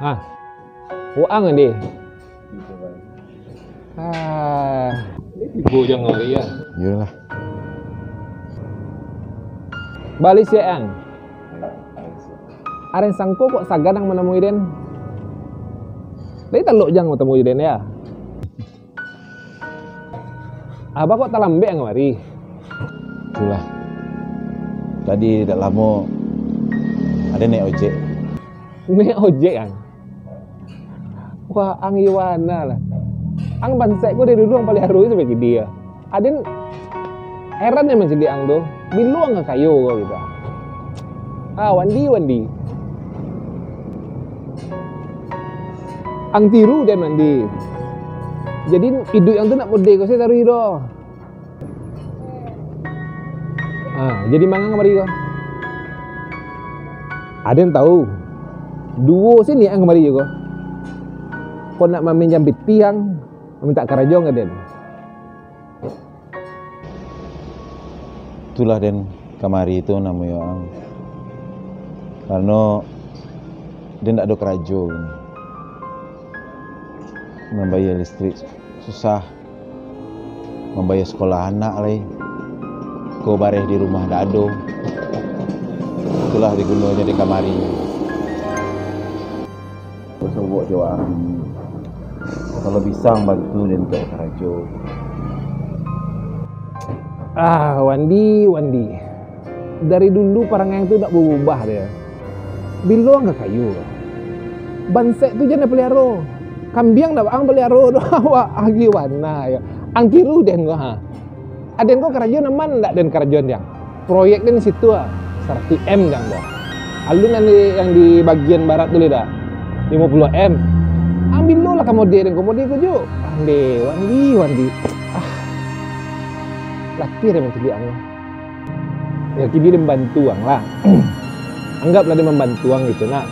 Hah? Uang kan deh. Ibu jangan ngori ya. Iyalah. Balik sih ang. Aren sangko kok sagadang menemui den. Dari teluk jang menemui den ya. Abah kok talambe ang mari. Itulah. Tadi tidak lama ada naik ojek. Naik ojek ang. Wah, ang Iwana lah. Ang bansek ko dari dulu ang paling haru sampai dia. Aden heran ya menjadi ang tuh. Biluang ke kayu kok gitu. Wandi. Ang tiru dan mandi. Jadi hidup yang tuh nak mode ko saya taruh hidup. Jadi mangang kemari ko. Aden tahu. Duo sini ang kemari ko. Kau nak meminjam tiang, meminta karajo nggak Den? Itulah Den kamari itu namanya orang. Karena dia tidak ada kerajo ini. Membayar listrik susah, membayar sekolah anak lagi. Kau bareh di rumah tidak ada. Itulah digunanya di kamari. Kau sebut jawab. Kalau bisa bantu dan untuk kerajo. Wandi. Dari dulu parangang itu tak berubah dia. Biluang ke kayu. Bansek tu jangan pelihara. Kambiang dah ang pelihara doa awak agi warna ya. Ang tiru den ko ha. Aden ko kerajo naman ndak den kerajo yang. Proyek den situ 100 M jang dah. Alun yang di bagian barat tu dah. 50 M. Ambil lo lah komode ko jo. Wandi. Laki dia mencuri ang. Ya kini dia membantu ang lah. Anggaplah dia membantu ang gitu nak.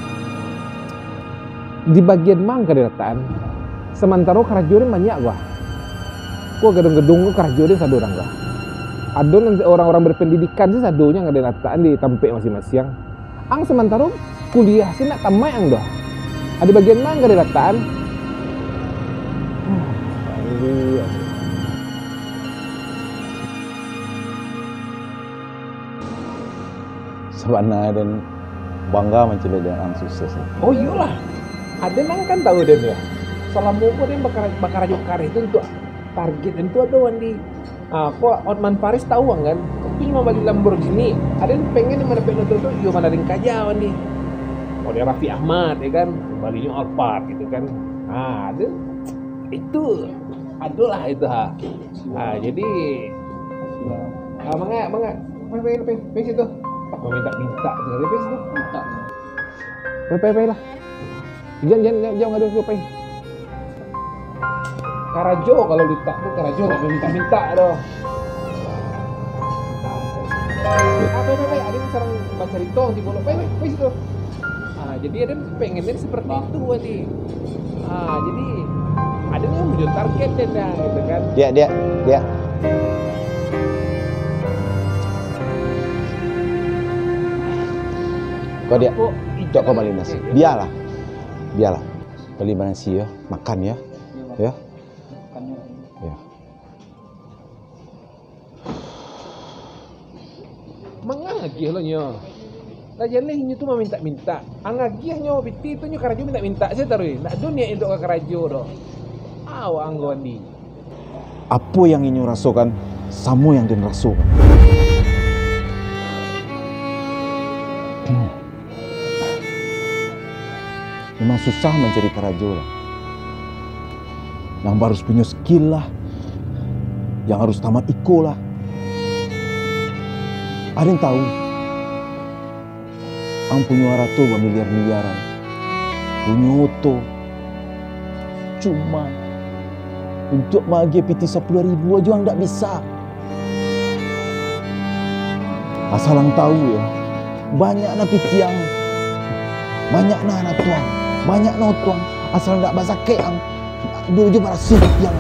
Di bagian mang kedataan. Sementara kerajuan banyak gua. Gua gedung-gedung gua kerajuan satu orang gua. Ada orang-orang berpendidikan sih sadonya kedataan di tempat masing-masing. Ang sementara kuliah sih nak tamai ang dah. Ada bagian mang kedataan. Sebenarnya dan bangga mencela dengan sukses. Oh iyalah. Ada nang kan tahu den ya. Selama aku dia bakar jokar itu untuk target itu ada Wandi. Kok Otman Paris tahu kan? Tapi cuma balik Lamborghini. Ada yang pengen mana pengen itu yo mana ring kaja Wandi. Oh dia Raffi Ahmad ya kan, balinya Alphard gitu kan. Ada itu adalah itu jadi mangga. Pes itu. Minta sekali pes itu. Minta. Lah. Jangan ngadu ke pai. Karajo kalau letak tuh karajo enggak minta doh. Pai, ada yang sarang baca cerita di bola pai itu. Jadi ada pengennya seperti itu Wadi. Jadi ada yang muncul target dan gitu kan. Dia. Kau dia. Cok kau beli nasi. Biarlah. Beli nasi ya, makan ya. Ya. Mangagi lo nyo. Lajan leh nyo tu minta. Angagi nyo biti tu nyo karajo minta saya taruh. Nak dunia itu ke karajo do. Anggoni. Apa yang inyo rasakan, sama yang den rasakan. Memang susah mencari karajo lah. Yang harus punya skill lah. Yang harus tamat iko lah. Ada yang tahu. Ang punya ratu bermiliar-miliaran. Punya oto. Cuma untuk bahagia PT 10.000 aja ang tak bisa. Asal ang tahu ya. Banyak na PT ang. Banyak na anak tuang. Banyak na tuang. Asal tak basah ke ang. Dia je merasa yang